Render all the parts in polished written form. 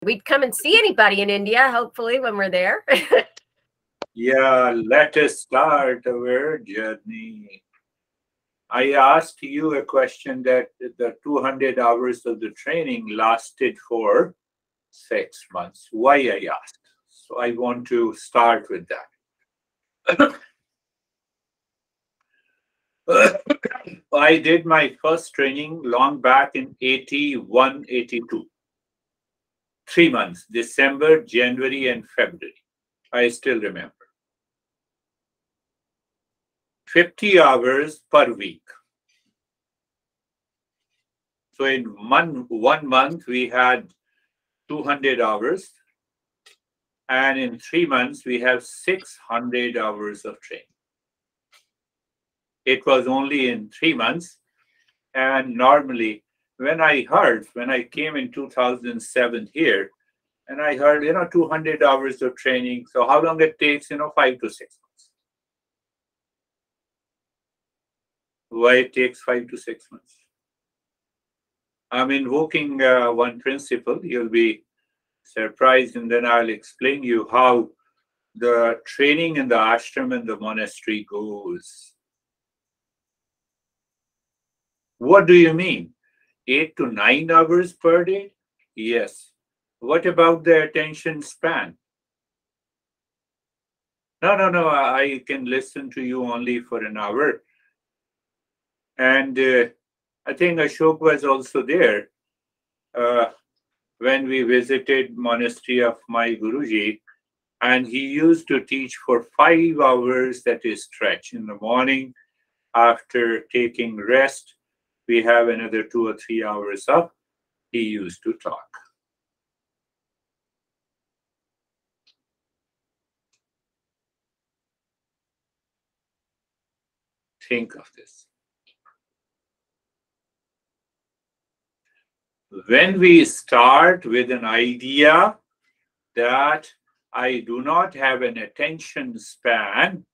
we'd come and see anybody in India, hopefully, when we're there. Yeah, let us start our journey. I asked you a question that the 200 hours of the training lasted for 6 months. Why, I asked. So I want to start with that. I did my first training long back in 81, 82. 3 months, December, January, and February. I still remember. 50 hours per week. So in 1 month, we had 200 hours. And in 3 months, we have 600 hours of training. It was only in 3 months. And normally, when I came in 2007 here, and I heard, 200 hours of training. So how long it takes, 5 to 6 months. Why it takes 5 to 6 months? I'm invoking one principle. You'll be surprised, and then I'll explain you how the training in the ashram and the monastery goes. What do you mean? 8 to 9 hours per day? Yes. What about the attention span? No, I can listen to you only for an hour. And I think Ashok was also there when we visited monastery of my Guruji, and he used to teach for 5 hours, that is stretch. In the morning, after taking rest, we have another 2 or 3 hours up. He used to talk. Think of this. When we start with an idea that I do not have an attention span,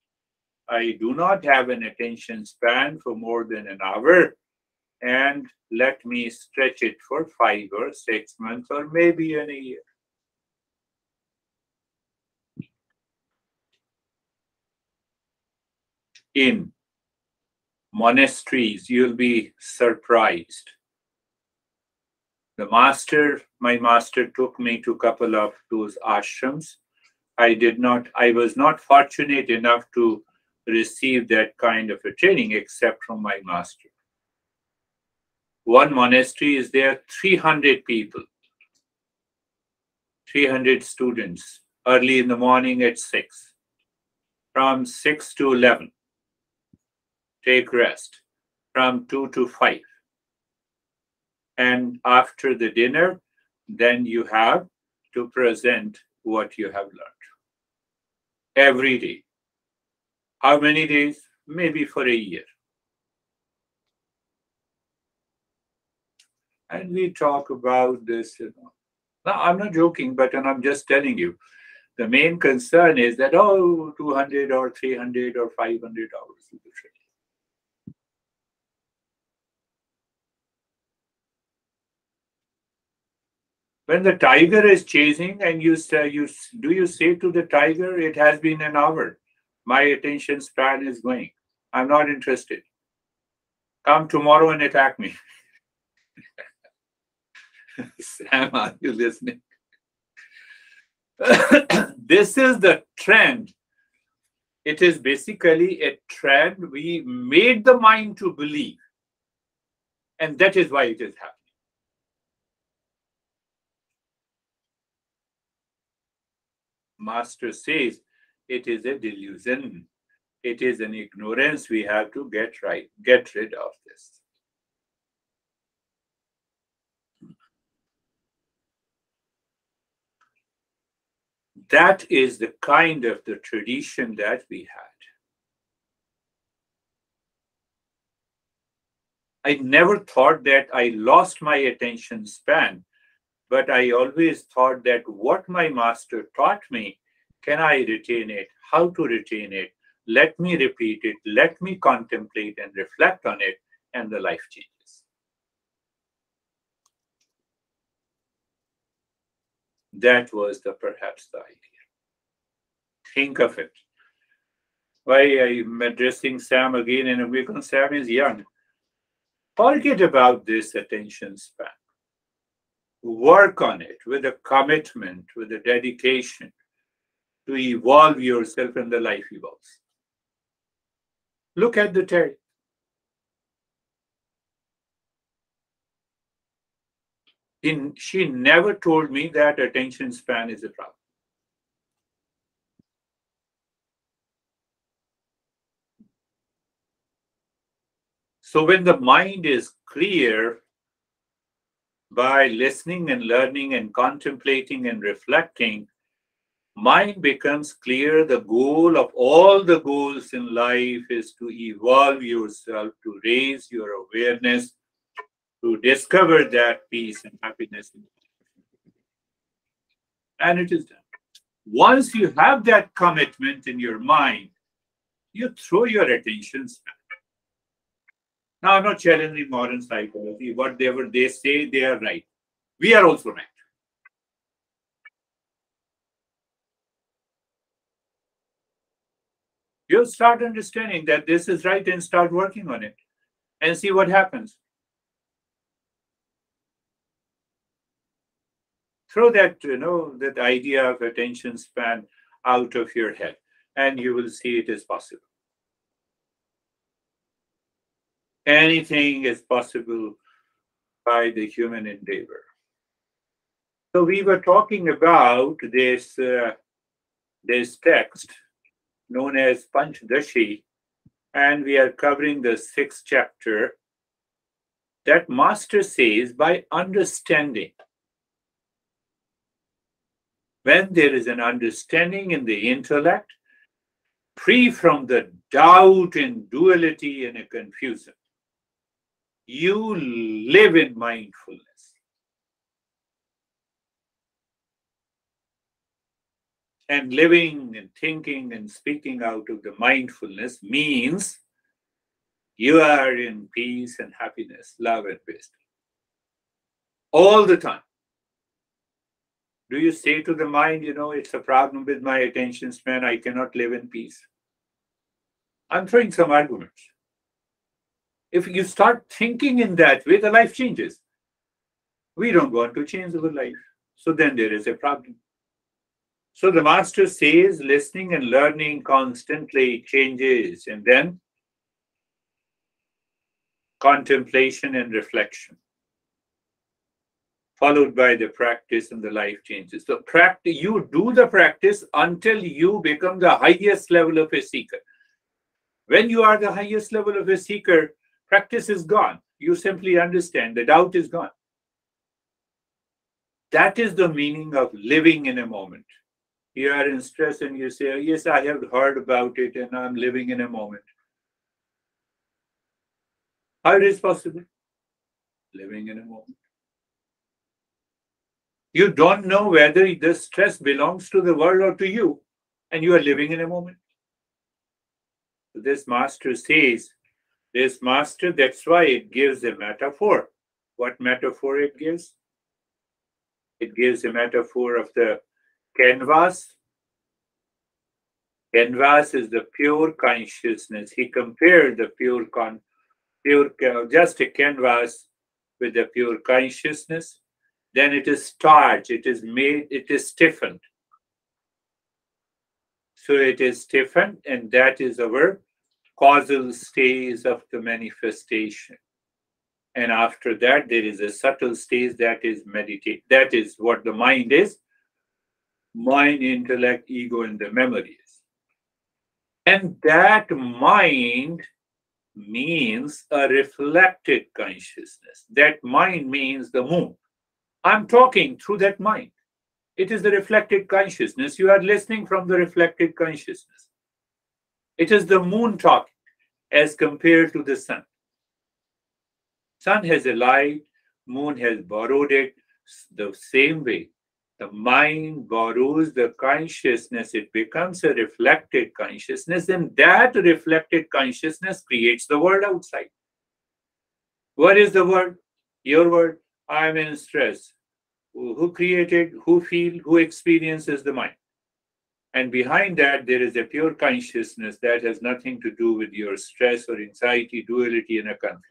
for more than an hour, and let me stretch it for 5 or 6 months or maybe in a year. In monasteries, you'll be surprised. My master took me to a couple of those ashrams. I was not fortunate enough to receive that kind of a training except from my master. One monastery is there, 300 people, 300 students, early in the morning at 6. From 6 to 11, take rest. From 2 to 5. And after the dinner, then you have to present what you have learned. Every day. How many days? Maybe for a year. And we talk about this. Now, I'm not joking, but I'm just telling you. The main concern is that, 200 or 300 or 500 hours of the training. When the tiger is chasing and you say to the tiger, it has been an hour. My attention span is going. I'm not interested. Come tomorrow and attack me. Sam, are you listening? This is the trend. It is basically a trend we made the mind to believe. And that is why it is happening. Master says it is a delusion. It is an ignorance. We have to get rid of this. That is the kind of the tradition that we had. I never thought that I lost my attention span, but I always thought that what my master taught me, can I retain it? How to retain it? Let me repeat it. Let me contemplate and reflect on it, and the life changes. That was perhaps the idea. Think of it. Why I'm addressing Sam again and again because Sam is young. Forget about this attention span. Work on it with a commitment, with a dedication to evolve yourself and the life evolves. Look at the Terry. She never told me that attention span is a problem. So when the mind is clear by listening and learning and contemplating and reflecting, mind becomes clear. The goal of all the goals in life is to evolve yourself, to raise your awareness, to discover that peace and happiness. And it is done. Once you have that commitment in your mind, you throw your attention span. Now, I'm not challenging modern psychology. Whatever they say, they are right. We are also right. You'll start understanding that this is right and start working on it and see what happens. Throw that, that idea of attention span out of your head and you will see it is possible. Anything is possible by the human endeavor. So we were talking about this text known as Panchdashi, and we are covering the 6th chapter. That master says by understanding. When there is an understanding in the intellect, free from the doubt and duality and a confusion, you live in mindfulness. And living and thinking and speaking out of the mindfulness means you are in peace and happiness, love and wisdom. All the time. Do you say to the mind, it's a problem with my attention span, I cannot live in peace? I'm throwing some arguments. If you start thinking in that way, the life changes. We don't want to change our life. So then there is a problem. So the master says listening and learning constantly changes, and then contemplation and reflection, followed by the practice, and the life changes. So you do the practice until you become the highest level of a seeker. When you are the highest level of a seeker, practice is gone. You simply understand. The doubt is gone. That is the meaning of living in a moment. You are in stress and you say, yes, I have heard about it and I'm living in a moment. How it is possible? Living in a moment. You don't know whether the stress belongs to the world or to you, and you are living in a moment. This master says, that's why it gives a metaphor. What metaphor it gives? It gives a metaphor of the canvas. Canvas is the pure consciousness. He compared the just a canvas with the pure consciousness. Then it is starched, it is stiffened. So it is stiffened, and that is our causal stage of the manifestation. And after that, there is a subtle stage that is meditate. That is what the mind is. Mind, intellect, ego, and the memories. And that mind means a reflected consciousness. That mind means the moon. I'm talking through that mind. It is the reflected consciousness. You are listening from the reflected consciousness. It is the moon talking as compared to the sun. Sun has a light, moon has borrowed it. The same way, the mind borrows the consciousness. It becomes a reflected consciousness, and that reflected consciousness creates the world outside. What is the world? Your world. I'm in stress. who created, who feel, who experiences the mind. And behind that, there is a pure consciousness that has nothing to do with your stress or anxiety, duality, and a conflict.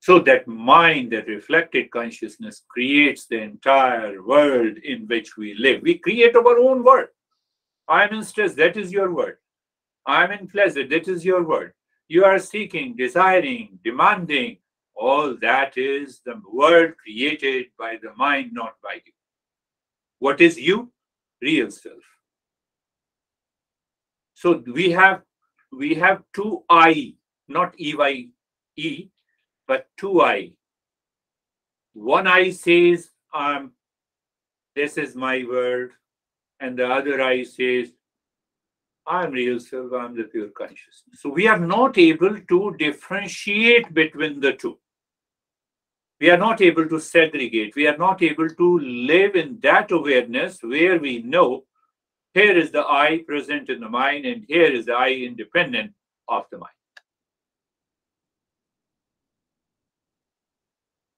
So that mind, that reflected consciousness, creates the entire world in which we live. We create our own world. I'm in stress, that is your word. I'm in pleasure, that is your word. You are seeking, desiring, demanding. All that is the world created by the mind, not by you. What is you? Real self. So we have two I, not EYE, but two I. One I says, this is my world, and the other I says, I'm real self, I'm the pure consciousness. So we are not able to differentiate between the two. We are not able to segregate. We are not able to live in that awareness where we know here is the I present in the mind and here is the I independent of the mind.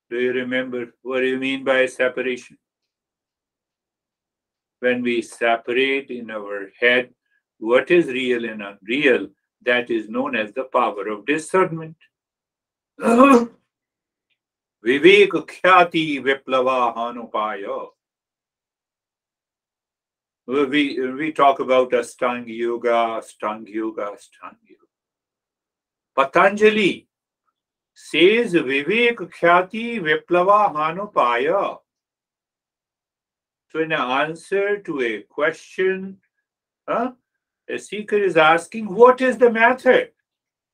Do you remember what do you mean by separation? When we separate in our head what is real and unreal, that is known as the power of discernment. Vivek khyati viplava hanupaya. We talk about Ashtanga Yoga, Ashtanga Yoga, Ashtanga Yoga. Patanjali says Vivek khyati viplava hanupaya. So in answer to a question, a seeker is asking, what is the method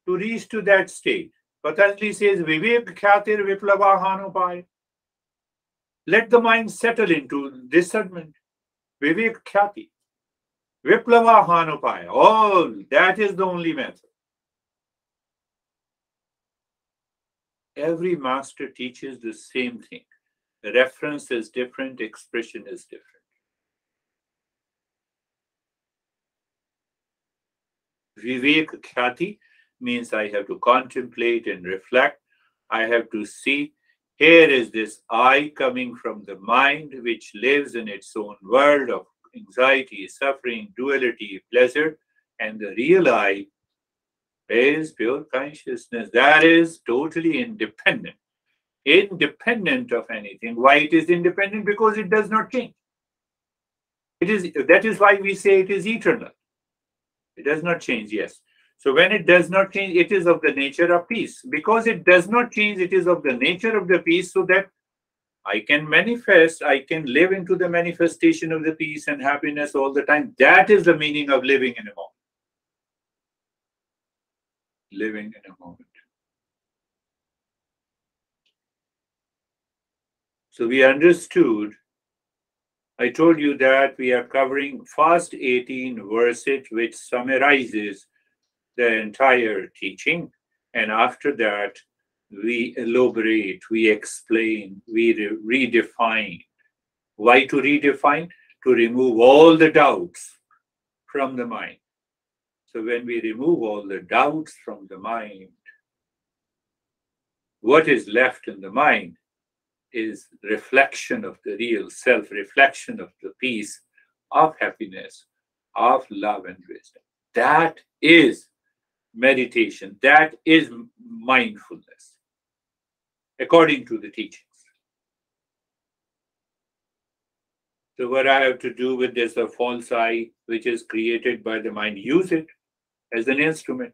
to reach to that state? Patanjali says, Vivek khatir viplava hanupaya. Let the mind settle into discernment. Vivek khati. Viplava hanupaya. Oh, that is the only method. Every master teaches the same thing. The reference is different, expression is different. Vivek khyati means I have to contemplate and reflect. I have to see, here is this I coming from the mind, which lives in its own world of anxiety, suffering, duality, pleasure, and the real I is pure consciousness. That is totally independent of anything. Why it is independent? Because it does not change. That is why we say it is eternal. It does not change, yes. So when it does not change, it is of the nature of peace. Because it does not change, it is of the nature of the peace, so that I can manifest, I can live into the manifestation of the peace and happiness all the time. That is the meaning of living in a moment. Living in a moment. So we understood, I told you that we are covering first 18 verses, which summarizes the entire teaching. And after that, we elaborate, we explain, we redefine. Why to redefine? To remove all the doubts from the mind. So when we remove all the doubts from the mind, what is left in the mind is reflection of the real self, reflection of the peace, of happiness, of love and wisdom. That is meditation. That is mindfulness, according to the teachings. So what I have to do with this false I, which is created by the mind, use it as an instrument.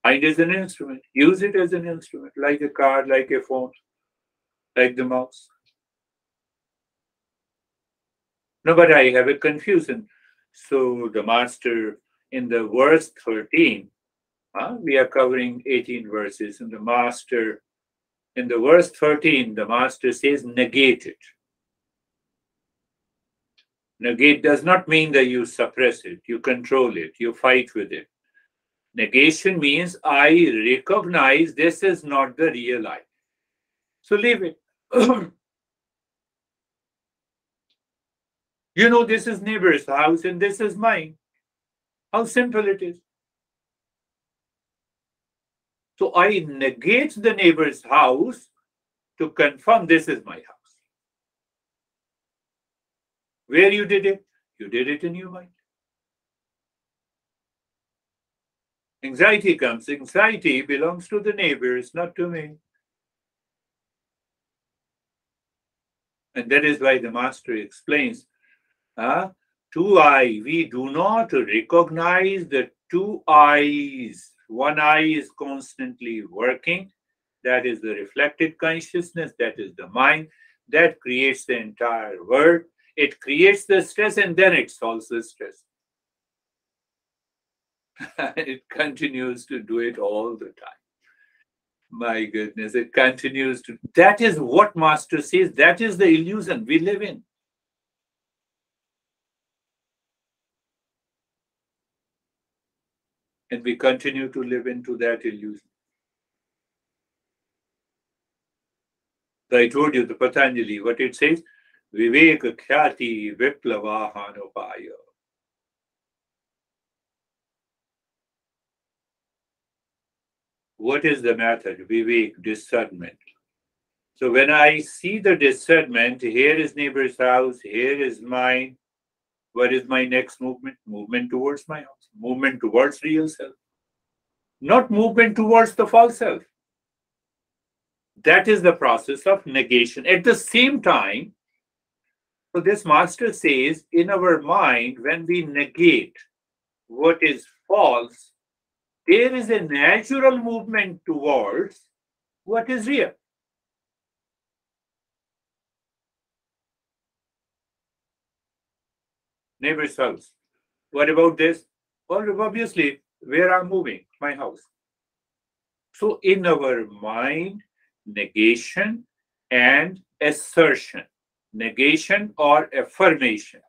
Mind is an instrument. Use it as an instrument, like a card, like a phone, like the mouse. No, but I have a confusion. So the master in the verse 13, we are covering 18 verses, and the master in the verse 13, the master says negate it. Negate does not mean that you suppress it, you control it, you fight with it. Negation means I recognize this is not the real I. So leave it. You know, this is neighbor's house and this is mine. How simple it is. So I negate the neighbor's house to confirm this is my house. Where you did it? You did it in your mind. Anxiety comes. Anxiety belongs to the neighbors, not to me. And that is why the master explains, two eye, we do not recognize the two eyes. One eye is constantly working. That is the reflected consciousness. That is the mind. That creates the entire world. It creates the stress and then it solves the stress. It continues to do it all the time. My goodness, it continues to. That is what Master says. That is the illusion we live in. And we continue to live into that illusion. So I told you the Patanjali, what it says, Vivek Khyati Viplavahanopaya. What is the method? Vivek, discernment. So when I see the discernment, here is neighbor's house, here is mine. What is my next movement? Movement towards my house. Movement towards real self. Not movement towards the false self. That is the process of negation. At the same time, so this master says, in our mind, when we negate what is false, there is a natural movement towards what is real. Neighbor's house. What about this? Well, obviously, where I'm moving, my house. So in our mind, negation and assertion, negation or affirmation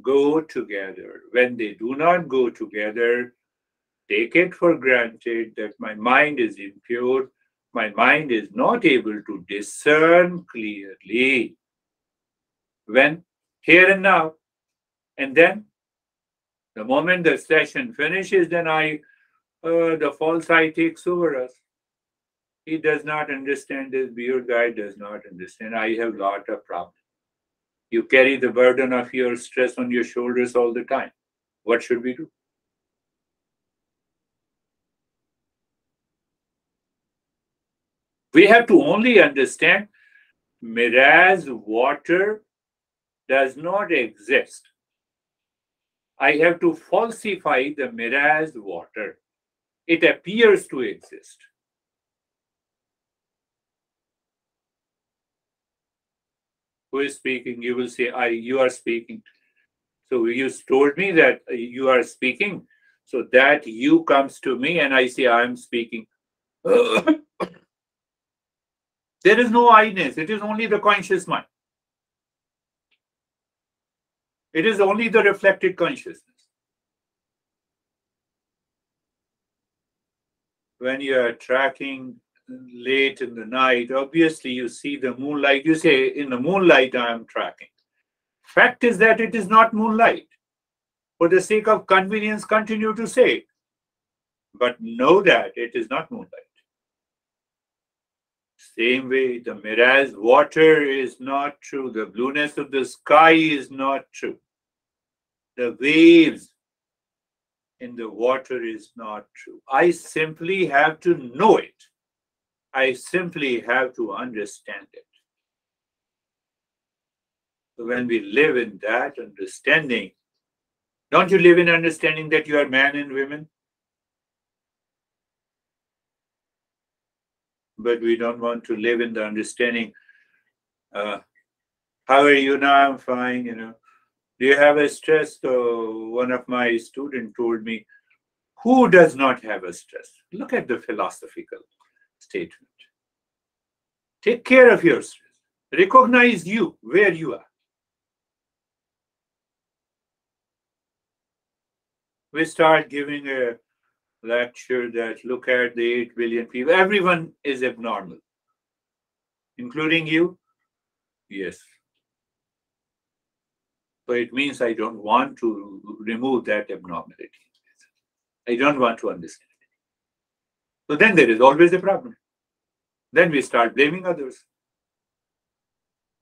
go together. When they do not go together, take it for granted that my mind is impure, my mind is not able to discern clearly. When? Here and now. And then, the moment the session finishes, then the false I takes over us. He does not understand this, your guy does not understand. I have a lot of problems. You carry the burden of your stress on your shoulders all the time. What should we do? We have to only understand mirage water does not exist. I have to falsify the mirage water. It appears to exist. Who is speaking? You will say, you are speaking. So you told me that you are speaking. So that you comes to me and I say, I am speaking. There is no I-ness. It is only the conscious mind. It is only the reflected consciousness. When you are tracking late in the night, obviously you see the moonlight. You say, in the moonlight, I am tracking. Fact is that it is not moonlight. For the sake of convenience, continue to say. But know that it is not moonlight. Same way, the mirage water is not true. The blueness of the sky is not true. The waves in the water is not true. I simply have to know it. I simply have to understand it. So when we live in that understanding, don't you live in understanding that you are man and women? But we don't want to live in the understanding, how are you now? I'm fine, Do you have a stress? So one of my students told me, who does not have a stress? Look at the philosophical statement. Take care of your stress. Recognize you where you are. We start giving a lecture that look at the 8 billion people. Everyone is abnormal, including you. Yes. So it means I don't want to remove that abnormality. I don't want to understand it. So then there is always a problem. Then we start blaming others.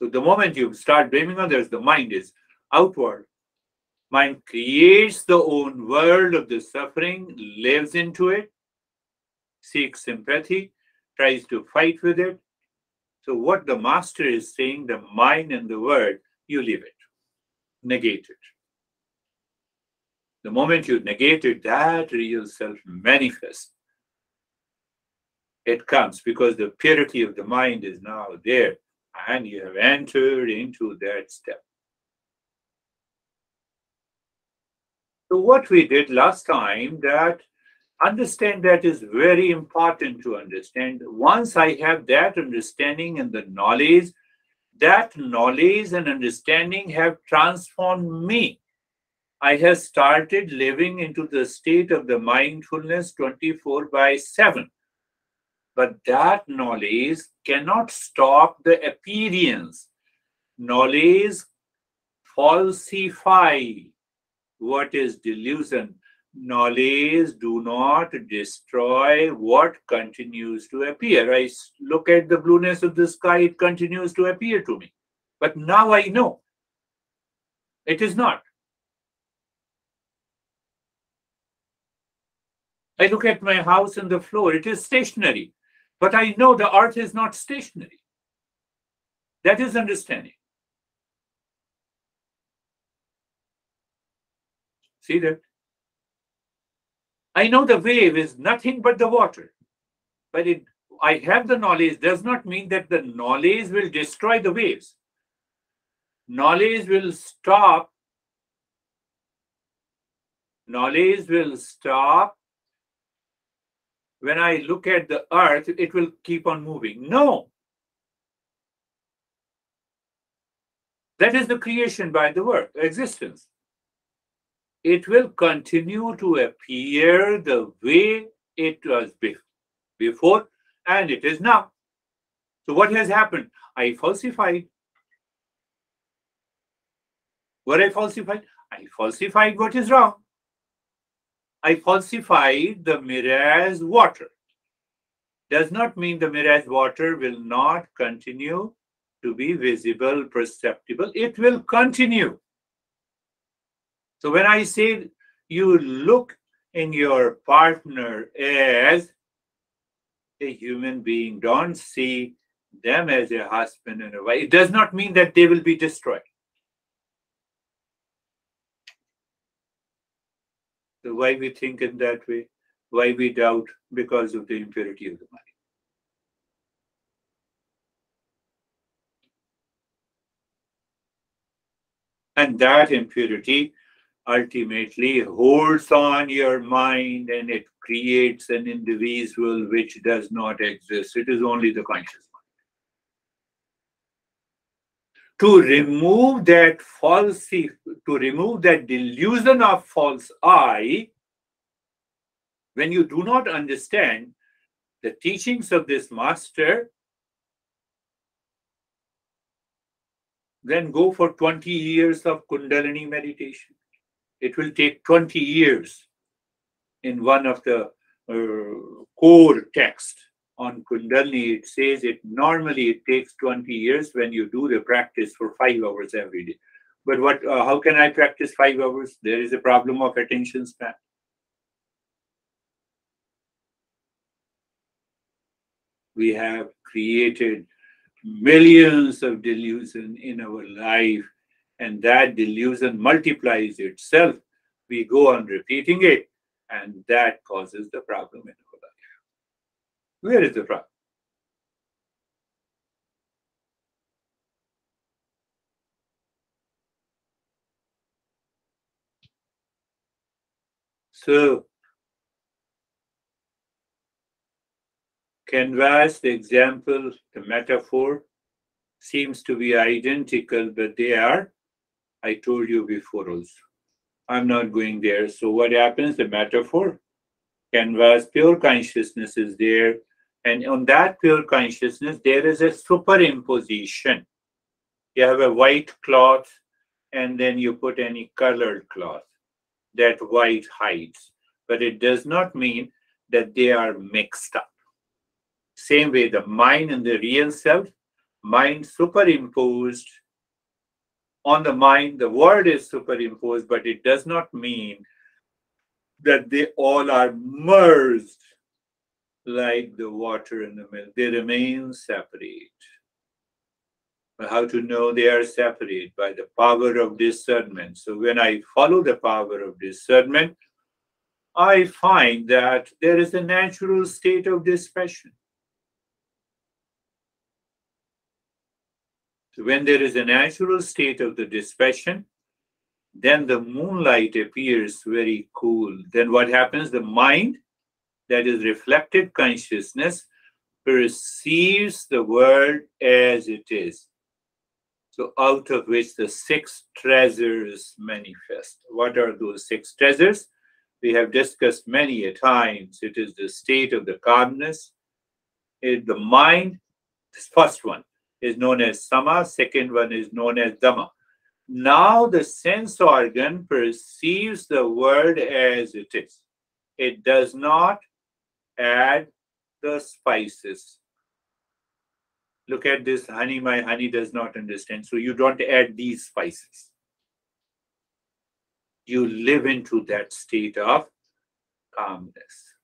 So the moment you start blaming others, the mind is outward. Mind creates the own world of the suffering, lives into it, seeks sympathy, tries to fight with it. So what the master is saying, the mind and the word, you leave it, negate it. The moment you negate it, that real self manifests. It comes because the purity of the mind is now there, and you have entered into that step. So what we did last time, that understand that is very important to understand. Once I have that understanding and the knowledge, that knowledge and understanding have transformed me. I have started living into the state of the mindfulness 24/7. But that knowledge cannot stop the appearance. Knowledge falsify what is delusion. Knowledge do not destroy what continues to appear. I look at the blueness of the sky, it continues to appear to me. But now I know it is not. I look at my house and the floor, it is stationary. But I know the earth is not stationary. That is understanding. See that? I know the wave is nothing but the water. But I have the knowledge does not mean that the knowledge will destroy the waves. Knowledge will stop. Knowledge will stop. When I look at the earth, it will keep on moving. No. That is the creation by the word, existence. It will continue to appear the way it was before, and it is now. So what has happened? I falsified. What I falsified? I falsified what is wrong. I falsified the mirage water. Does not mean the mirage water will not continue to be visible, perceptible. It will continue. So when I say you look in your partner as a human being, don't see them as a husband and a wife. It does not mean that they will be destroyed. So why we think in that way? Why we doubt? Because of the impurity of the mind. And that impurity ultimately holds on your mind and it creates an individual which does not exist. It is only the conscious mind. To remove that delusion of false I, when you do not understand the teachings of this master, then go for 20 years of kundalini meditation. It will take 20 years. In one of the core texts on kundalini, it says normally it takes 20 years when you do the practice for 5 hours every day. But how can I practice 5 hours? There is a problem of attention span. We have created millions of delusion in our life, and that delusion multiplies itself. We go on repeating it, and that causes the problem in our life. Where is the problem? So, canvas, the example, the metaphor seems to be identical, but they are, I told you before also. I'm not going there. So what happens? The metaphor, canvas, pure consciousness is there. And on that pure consciousness, there is a superimposition. You have a white cloth, and then you put any colored cloth. That white hides. But it does not mean that they are mixed up. Same way, the mind and the real self, mind superimposed on the mind, the word is superimposed, but it does not mean that they all are merged like the water and the milk. They remain separate. But how to know they are separate? By the power of discernment. So when I follow the power of discernment, I find that there is a natural state of dispassion. So when there is a natural state of the dispassion, then the moonlight appears very cool. Then what happens? The mind, that is reflected consciousness, perceives the world as it is. So out of which the six treasures manifest. What are those six treasures? We have discussed many a times. It is the state of the calmness. The mind, this first one is known as sama, second one is known as dhamma. Now the sense organ perceives the world as it is. It does not add the spices. Look at this honey, my honey does not understand. So you don't add these spices. You live into that state of calmness.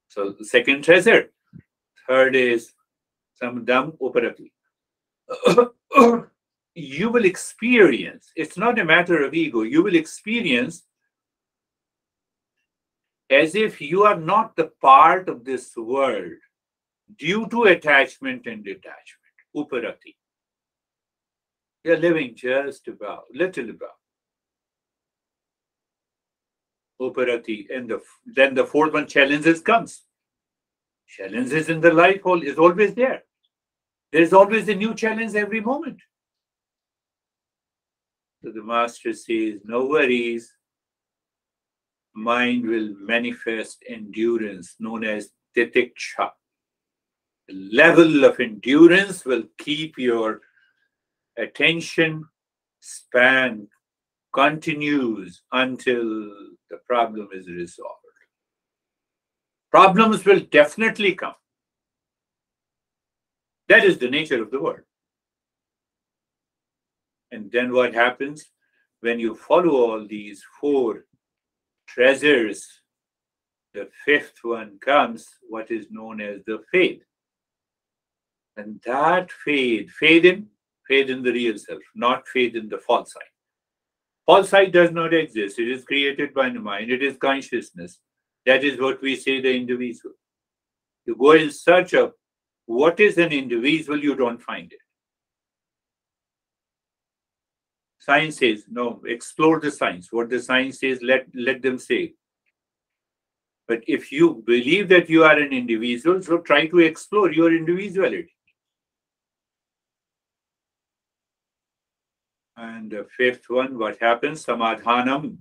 So the second treasure. Third is samdam uparati. You will experience, it's not a matter of ego, you will experience as if you are not the part of this world due to attachment and detachment. Uparati. You're living just above, little above. Uparati. And then the fourth one, challenges comes. Challenges in the life is always there. There is always a new challenge every moment. So the master says, no worries. Mind will manifest endurance known as titiksha. The level of endurance will keep your attention span continues until the problem is resolved. Problems will definitely come. That is the nature of the world. And then what happens when you follow all these four treasures? The fifth one comes, what is known as the faith. And that faith in the real self, not faith in the false side. False side does not exist. It is created by the mind. It is consciousness. That is what we say the individual. You go in search of what is an individual, you don't find it. Science says, no, explore the science. What the science says, let them say. But if you believe that you are an individual, so try to explore your individuality. And the fifth one, what happens? Samadhanam.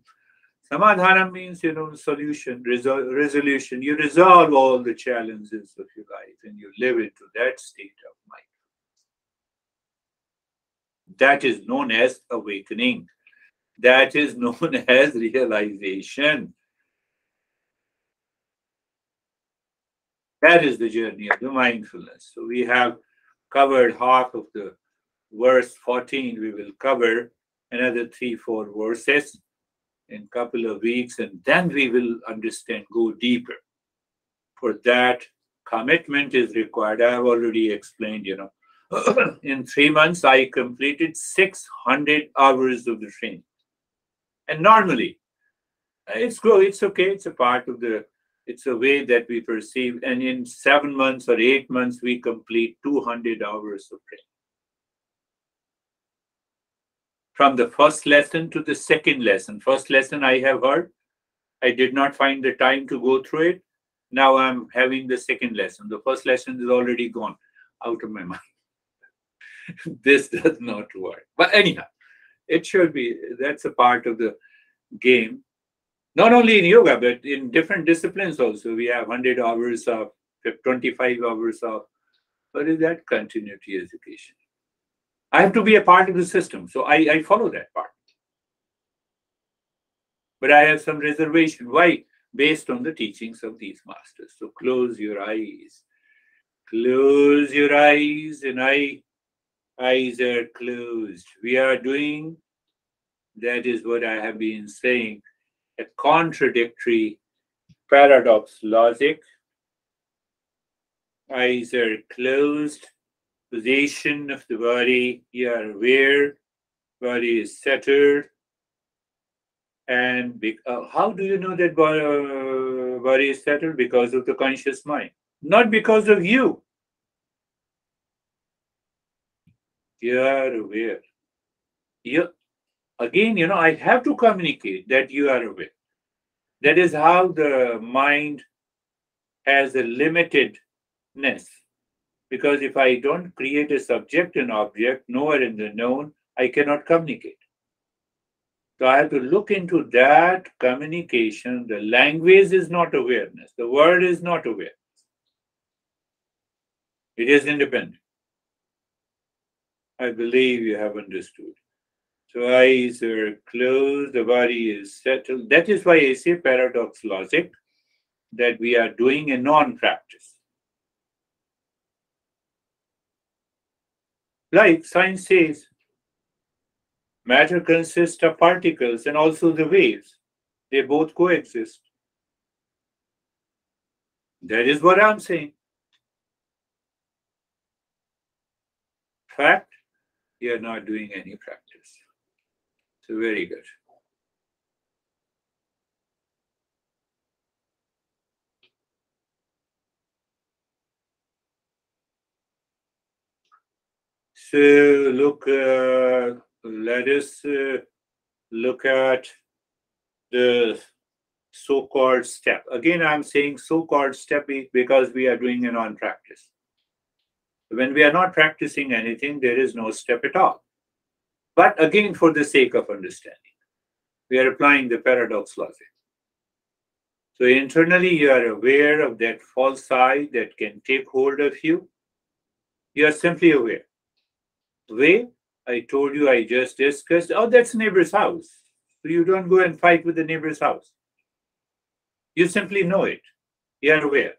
Samadhanam means, solution, resolution. You resolve all the challenges of your life and you live into that state of mind. That is known as awakening. That is known as realization. That is the journey of the mindfulness. So we have covered half of the verse 14. We will cover another 3-4 verses in a couple of weeks, and then we will understand, go deeper. For that, commitment is required. I have already explained, in 3 months, I completed 600 hours of the training. And normally, it's okay. It's a part of it's a way that we perceive. And in 7 months or 8 months, we complete 200 hours of training. From the first lesson to the second lesson. First lesson I have heard. I did not find the time to go through it. Now I'm having the second lesson. The first lesson is already gone out of my mind. This does not work. But anyhow, it should be. That's a part of the game. Not only in yoga, but in different disciplines also. We have 100 hours of, 25 hours of, what is that? Continuity education. I have to be a part of the system. So I follow that part. But I have some reservation. Why? Based on the teachings of these masters. So close your eyes. Close your eyes, and I Eyes are closed. We are doing, that is what I have been saying, a contradictory paradox logic. Eyes are closed. Position of the body, you are aware, body is settled. And how do you know that body is settled? Because of the conscious mind, not because of you. You are aware. You, again, I have to communicate that you are aware. That is how the mind has a limitedness. Because if I don't create a subject and object, nowhere in the known, I cannot communicate. So I have to look into that communication. The language is not awareness. The word is not awareness. It is independent. I believe you have understood. So eyes are closed, the body is settled. That is why I say paradox logic, that we are doing a non-practice. Like science says, matter consists of particles and also the waves. They both coexist. That is what I'm saying. Fact, you are not doing any practice. So very good. So look, let us look at the so-called step. Again, I'm saying so-called step because we are doing a non-practice. When we are not practicing anything, there is no step at all. But again, for the sake of understanding, we are applying the paradox logic. So internally, you are aware of that false I that can take hold of you. You are simply aware. Way, I told you, I just discussed, oh, that's neighbor's house. So you don't go and fight with the neighbor's house. You simply know it. You are aware.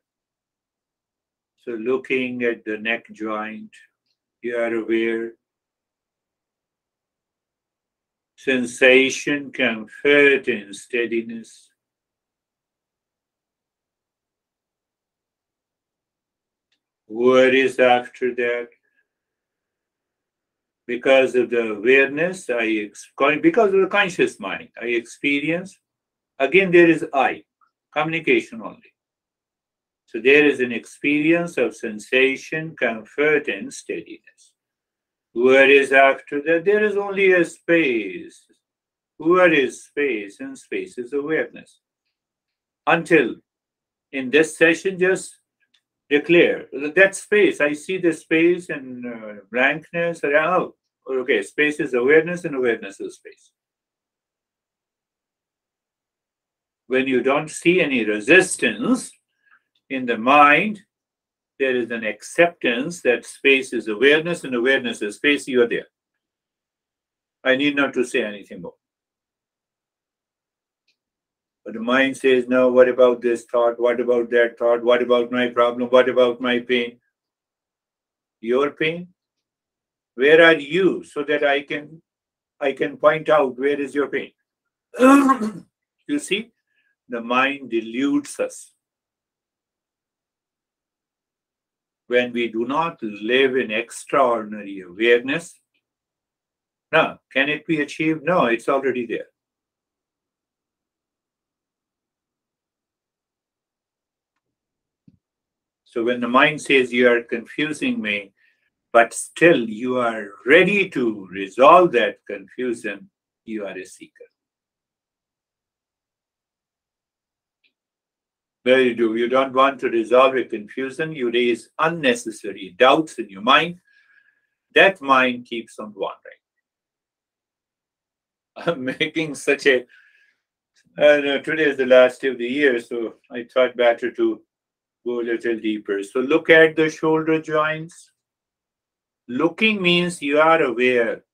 So looking at the neck joint, you are aware. Sensation, comfort, and steadiness. What is after that? Because of the awareness, because of the conscious mind, I experience. Again, there is I, communication only. So there is an experience of sensation, comfort, and steadiness. What is after that? There is only a space. What is space? And space is awareness. Until in this session, just declare that space. I see the space and blankness. Oh, okay, space is awareness and awareness is space. When you don't see any resistance in the mind, there is an acceptance that space is awareness and awareness is space. You are there. I need not to say anything more. But the mind says, no, what about this thought? What about that thought? What about my problem? What about my pain? Your pain? Where are you? So that I can point out where is your pain. You see, the mind deludes us. When we do not live in extraordinary awareness, no, can it be achieved? No, it's already there. So when the mind says you are confusing me, but still you are ready to resolve that confusion, you are a seeker. There you do. You don't want to resolve a confusion. You raise unnecessary doubts in your mind. That mind keeps on wandering. I'm making such a... today is the last day of the year, so I thought better to go a little deeper. So look at the shoulder joints. Looking means you are aware.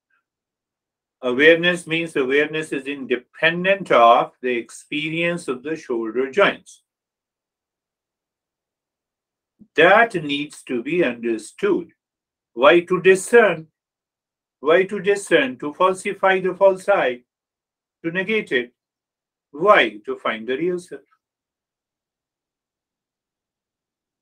Awareness means awareness is independent of the experience of the shoulder joints. That needs to be understood. Why? To discern Why to discern? To falsify the false I, to negate it. Why? To find the real self.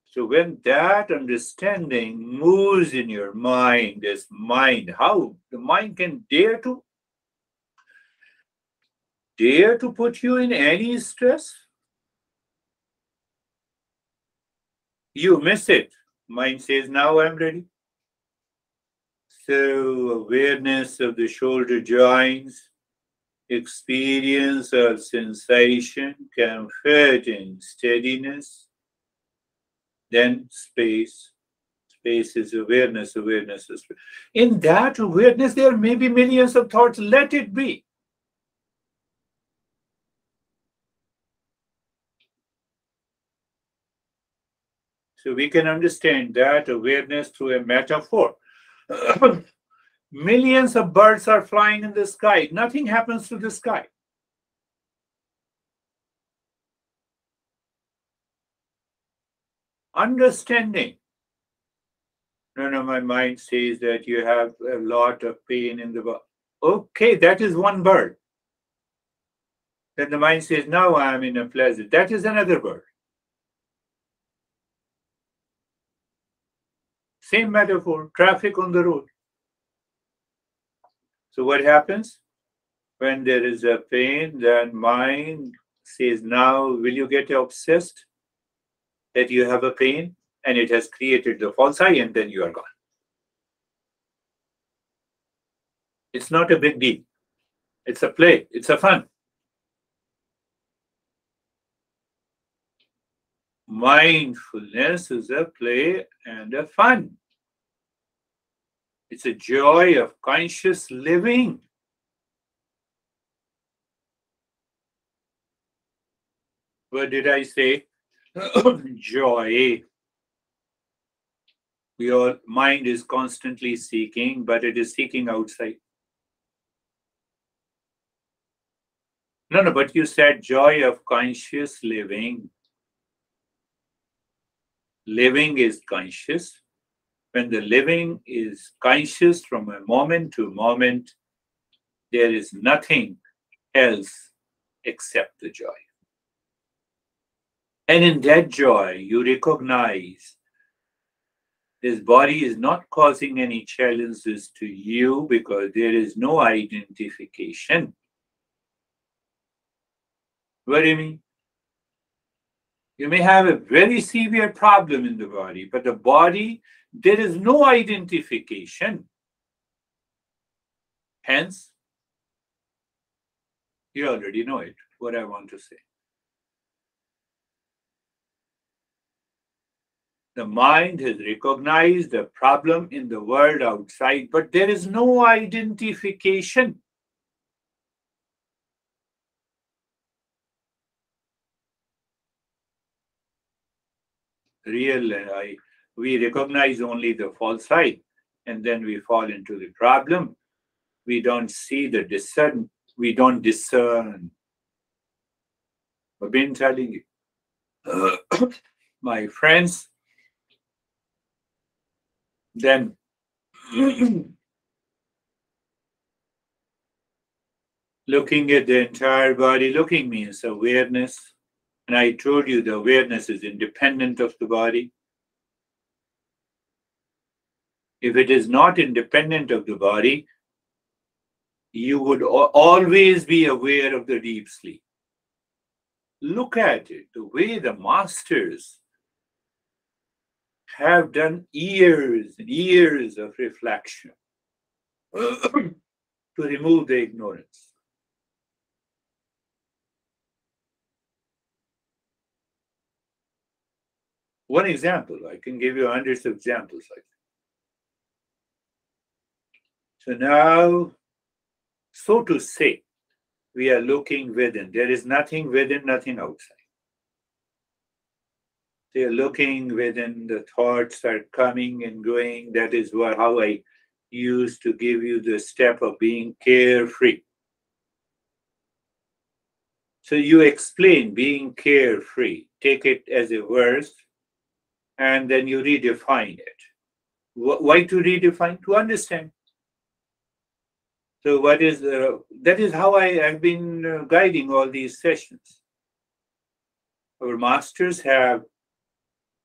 So when that understanding moves in your mind, this mind, how the mind can dare to put you in any stress? You miss it. Mind says, now I'm ready. So awareness of the shoulder joints, experience of sensation, comforting steadiness, then space. Space is awareness, awareness is space. In that awareness, there may be millions of thoughts. Let it be. So we can understand that awareness through a metaphor. Millions of birds are flying in the sky. Nothing happens to the sky. Understanding. No, my mind says that you have a lot of pain in the body. Okay, that is one bird. Then the mind says, now I am in a pleasure. That is another bird. Same metaphor, traffic on the road. So what happens? When there is a pain, then mind says, now will you get obsessed that you have a pain? And it has created the false I, and then you are gone. It's not a big deal. It's a play. It's a fun. Mindfulness is a play and a fun. It's a joy of conscious living. What did I say? Joy. Your mind is constantly seeking, but it is seeking outside. No, but you said joy of conscious living. Living is conscious. When the living is conscious from a moment to moment, there is nothing else except the joy. And in that joy, you recognize this body is not causing any challenges to you because there is no identification. What do you mean? You may have a very severe problem in the body, but the body, there is no identification. Hence, you already know it, what I want to say. The mind has recognized the problem in the world outside, but there is no identification. We recognize only the false side, and then we fall into the problem. We don't see the discern. We don't discern. I've been telling you, my friends. Then looking at the entire body, looking means awareness. And I told you the awareness is independent of the body. If it is not independent of the body, you would always be aware of the deep sleep. Look at it, the way the masters have done years and years of reflection to remove the ignorance. One example, I can give you hundreds of examples like that. So now, so to say, we are looking within. There is nothing within, nothing outside. They are looking within, the thoughts are coming and going. That is how I used to give you the step of being carefree. So you explain being carefree, take it as a verse, and then you redefine it. Why to redefine? To understand. So what is that is how I have been guiding all these sessions. Our masters have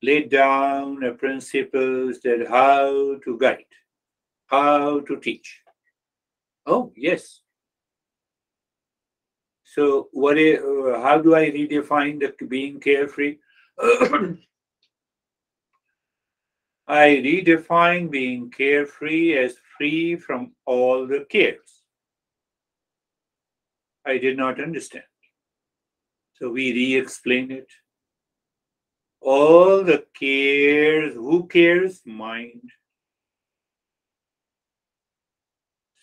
laid down principles that how to guide, how to teach. Oh yes. So how do I redefine the being carefree? I redefine being carefree as free from all the cares. I did not understand. So we re-explain it. All the cares, who cares? Mind.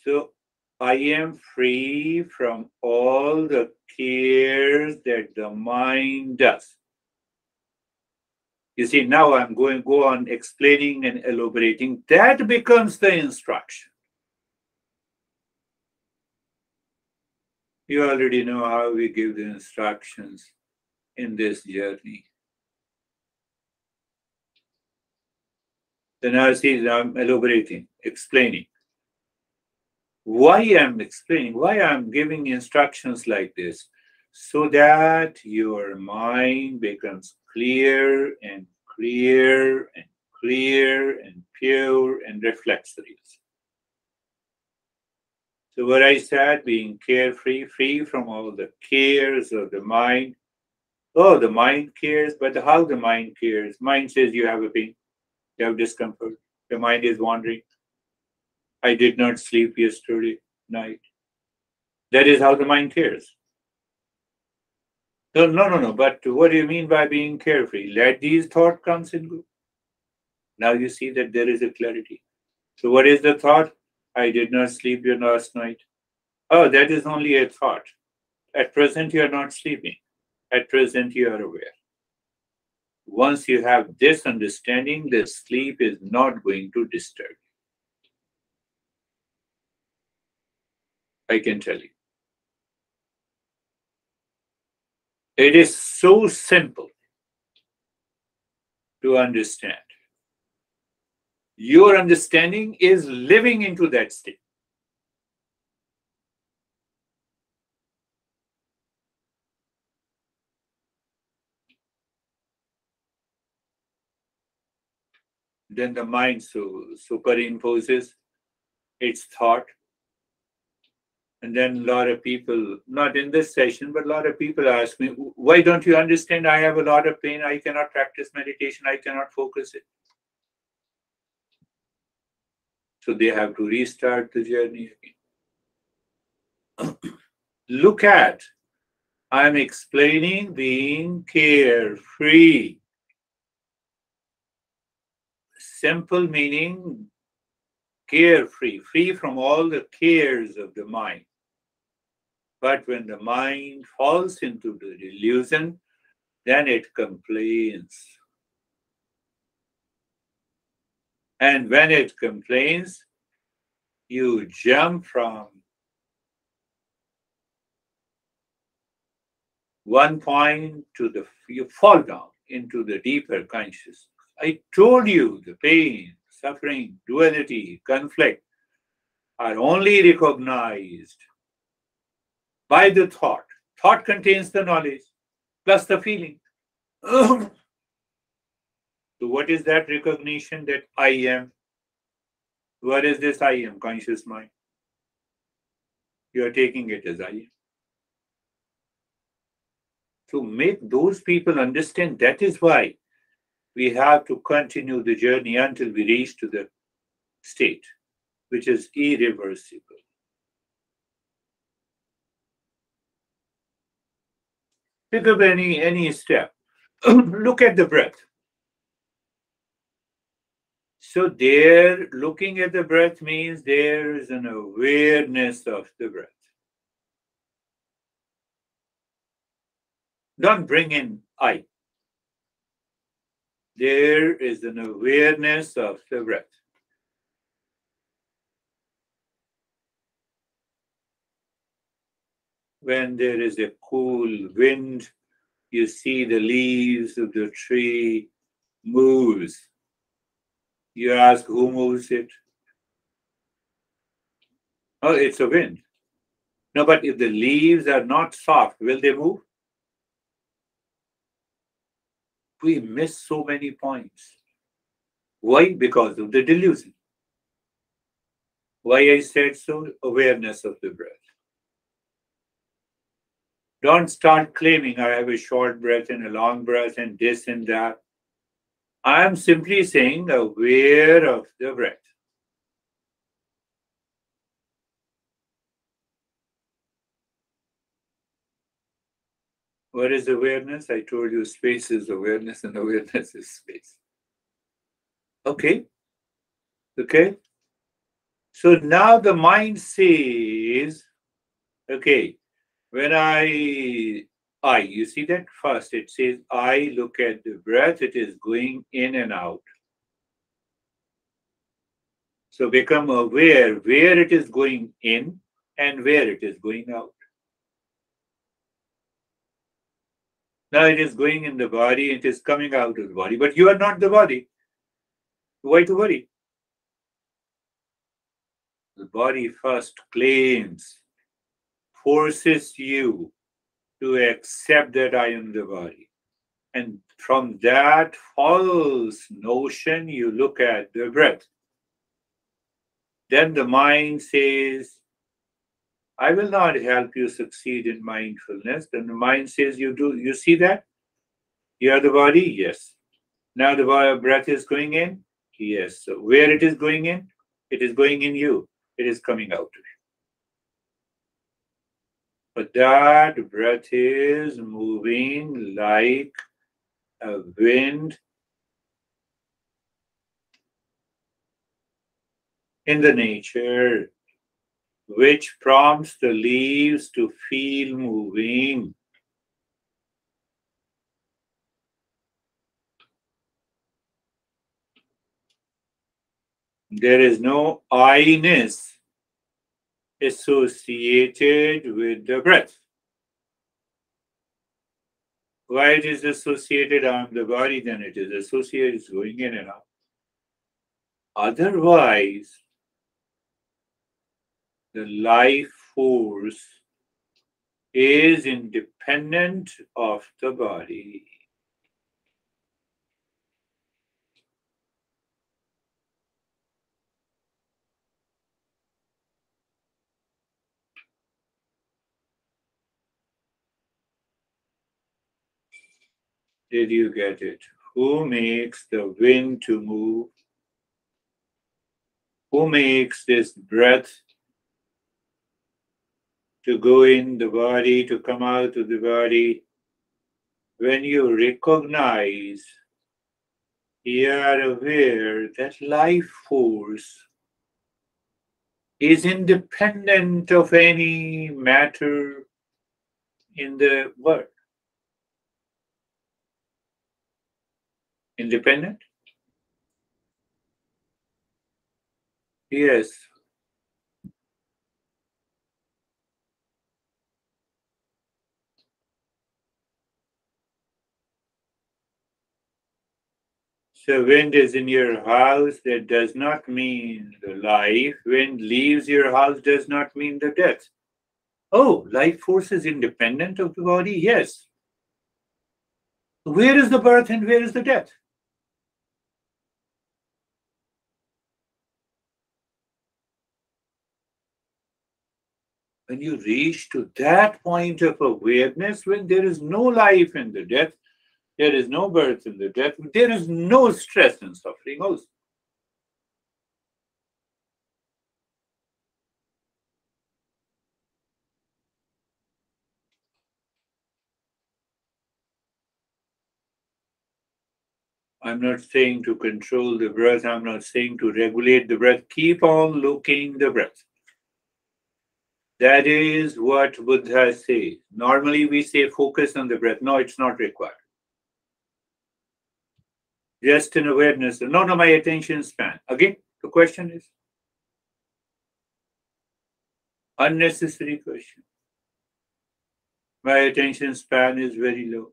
So I am free from all the cares that the mind does. You see, now I'm going to go on explaining and elaborating. That becomes the instruction. You already know how we give the instructions in this journey. Then I see I'm elaborating, explaining. Why I'm explaining, why I'm giving instructions like this, so that your mind becomes clear and clear and clear and pure and reflects the real. So what I said, being carefree, free from all the cares of the mind. Oh, the mind cares, but how the mind cares? Mind says you have a pain, you have discomfort. The mind is wandering. I did not sleep yesterday night. That is how the mind cares. No, no, no, no. But what do you mean by being carefree? Let these thoughts come and go. Now you see that there is a clarity. So what is the thought? I did not sleep last night. Oh, that is only a thought. At present, you are not sleeping. At present, you are aware. Once you have this understanding, the sleep is not going to disturb you. I can tell you. It is so simple to understand. Your understanding is living into that state. Then the mind superimposes its thought. And then a lot of people, not in this session, but a lot of people ask me, why don't you understand? I have a lot of pain. I cannot practice meditation. I cannot focus it. So they have to restart the journey again. Look at, I'm explaining being carefree. Simple meaning carefree, free from all the cares of the mind. But when the mind falls into the delusion, then it complains. And when it complains, you jump from one point to you fall down into the deeper consciousness. I told you the pain, suffering, duality, conflict are only recognized by the thought. Thought contains the knowledge plus the feeling. So what is that recognition that I am? What is this I am? Conscious mind. You are taking it as I am. To make those people understand, that is why we have to continue the journey until we reach to the state, which is irreversible. Pick up any step. Look at the breath. So there, looking at the breath means there is an awareness of the breath. Don't bring in I. There is an awareness of the breath. When there is a cool wind, you see the leaves of the tree moves. You ask who moves it? Oh, it's a wind. No, but if the leaves are not soft, will they move? We miss so many points. Why? Because of the delusion. Why I said so? Awareness of the breath. Don't start claiming I have a short breath and a long breath and this and that. I am simply saying aware of the breath. What is awareness? I told you space is awareness and awareness is space. Okay, okay. So now the mind says, okay, when you see that first, it says, I look at the breath, it is going in and out. So become aware where it is going in and where it is going out. Now it is going in the body, it is coming out of the body, but you are not the body. Why to worry? The body first claims, forces you to accept that I am the body. And from that false notion, you look at the breath. Then the mind says, I will not help you succeed in mindfulness. Then the mind says, you see that? You are the body? Yes. Now the breath is going in? Yes. So where it is going in? It is going in you. It is coming out. But that breath is moving like a wind in the nature, which prompts the leaves to feel moving. There is no I-ness associated with the breath. Why it is associated on the body, then it is associated, it's going in and out. Otherwise, the life force is independent of the body. Did you get it? Who makes the wind to move? Who makes this breath to go in the body, to come out of the body? When you recognize, you are aware that life force is independent of any matter in the world. Independent? Yes. So wind is in your house, that does not mean the life. Wind leaves your house does not mean the death. Oh, life force is independent of the body? Yes. Where is the birth and where is the death? When you reach to that point of awareness, when there is no life in the death, there is no birth in the death, there is no stress and suffering also. I'm not saying to control the breath, I'm not saying to regulate the breath. Keep on looking the breath. That is what Buddha says. Normally we say focus on the breath. No, it's not required. Just an awareness. No, my attention span. Again, the question is unnecessary question. My attention span is very low.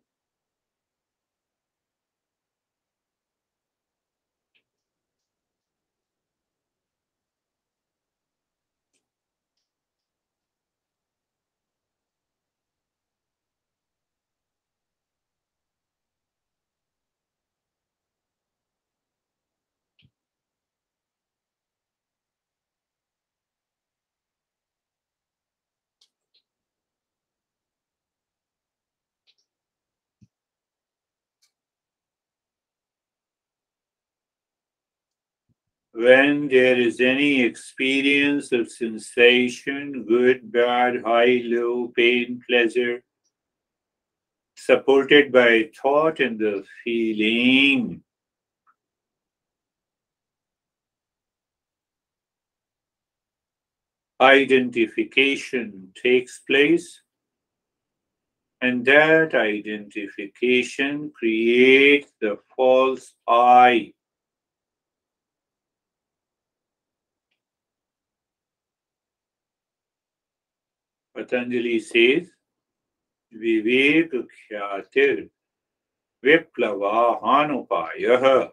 When there is any experience of sensation, good, bad, high, low, pain, pleasure, supported by thought and the feeling, identification takes place, and that identification creates the false I. Patanjali says, Vivek Khyatir Viplavahanupayah.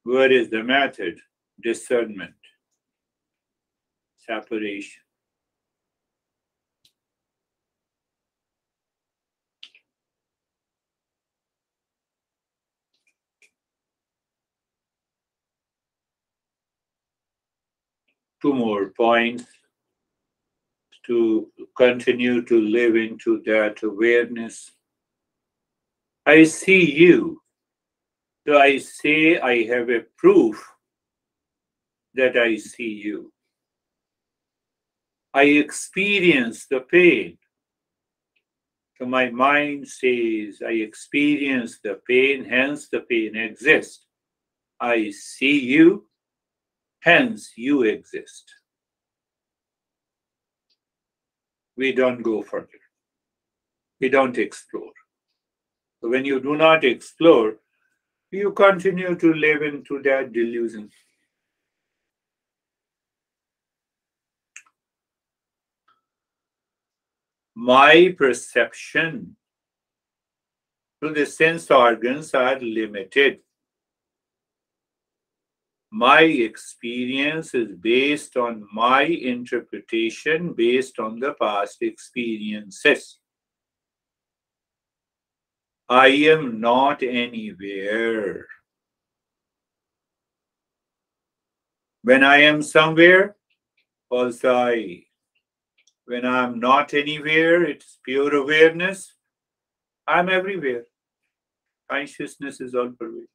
What is the method? Discernment, separation. Two more points to continue to live into that awareness. I see you. So I say I have a proof that I see you. I experience the pain. So my mind says I experience the pain, hence the pain exists. I see you, hence you exist. We don't go further. We don't explore. So when you do not explore, you continue to live into that delusion. My perception to the sense organs are limited. My experience is based on my interpretation, based on the past experiences. I am not anywhere. When I am somewhere, false I. When I'm not anywhere, it's pure awareness. I'm everywhere. Consciousness is all pervasive.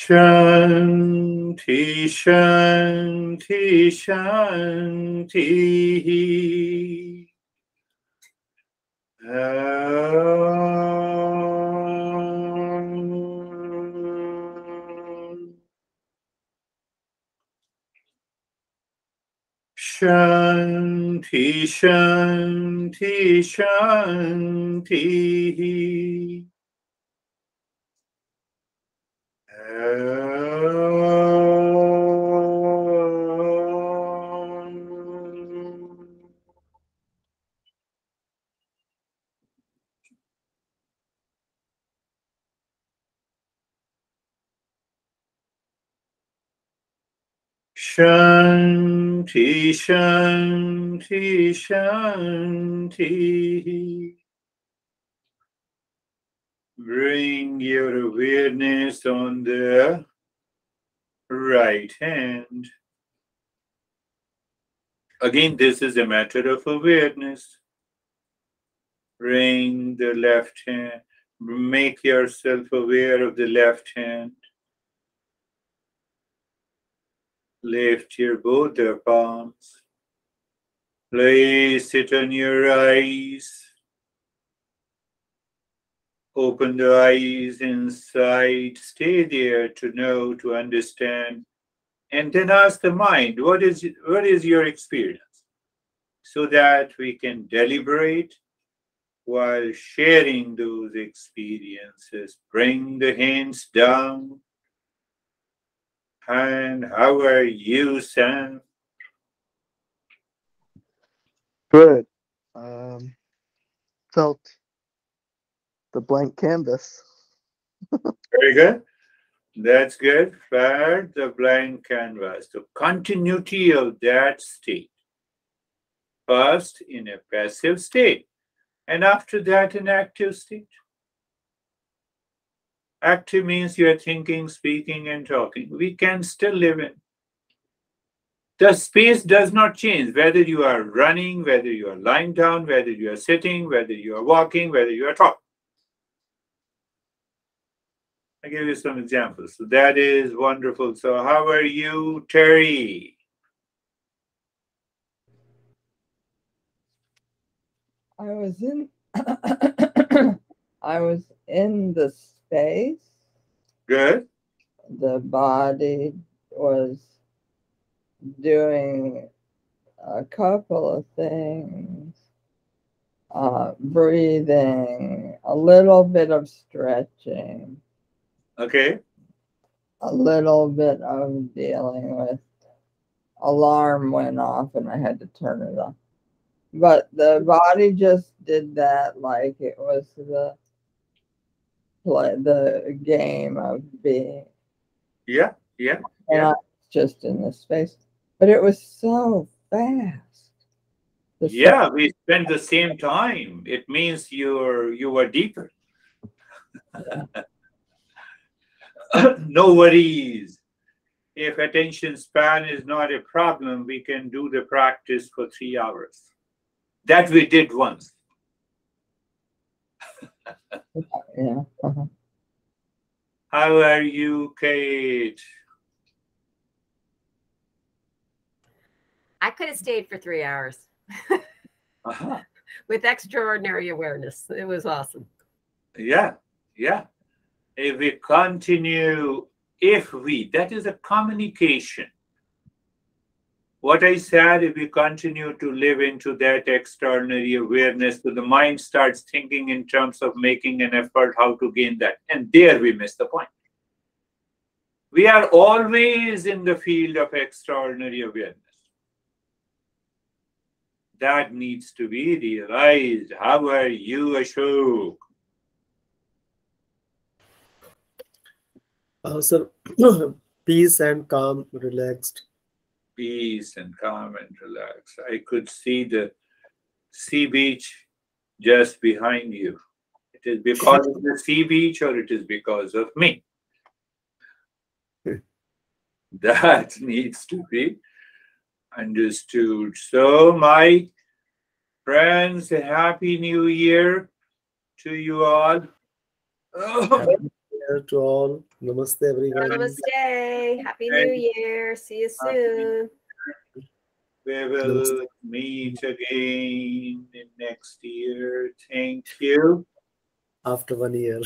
Shanti, Shanti, Shanti. Shanti, Shanti, Shanti. Shanti, Shanti, Shanti. Bring your awareness on the right hand. Again, this is a matter of awareness. Bring the left hand. Make yourself aware of the left hand. Lift your both the palms. Place it on your eyes. Open the eyes inside. Stay there to know, to understand. And then ask the mind, what is your experience? So that we can deliberate while sharing those experiences. Bring the hands down. And how are you, Sam? Good. Felt the blank canvas. Very good. That's good. Flat the blank canvas. The continuity of that state. First in a passive state, and after that an active state. Active means you are thinking, speaking, and talking. We can still live in. The space does not change, whether you are running, whether you are lying down, whether you are sitting, whether you are walking, whether you are talking. I give you some examples. So that is wonderful. So how are you, Terry? I was in I was in the space. Good. The body was doing a couple of things. Breathing, a little bit of stretching, Okay. a little bit of dealing with alarm went off and I had to turn it off. But the body just did that like it was the game of being. Yeah. And I was just in the space. But it was so fast. Yeah, we spent the same time. It means you were deeper. No worries. If attention span is not a problem, we can do the practice for 3 hours. That we did once. Yeah. How are you, Kate? I could have stayed for 3 hours Uh-huh. with extraordinary awareness. It was awesome. Yeah. If we continue, that is a communication. What I said, if we continue to live into that extraordinary awareness, so the mind starts thinking in terms of making an effort how to gain that. And there we miss the point. We are always in the field of extraordinary awareness. That needs to be realized. How are you, Ashok? Sir, peace and calm, relaxed. Peace and calm and relaxed. I could see the sea beach just behind you. It is because of the sea beach or it is because of me? That needs to be understood. So, my friends, a happy new year to you all. Happy New Year to all. Namaste, everyone. Namaste. Happy New Year. See you soon. We will meet again in next year. Thank you. After 1 year.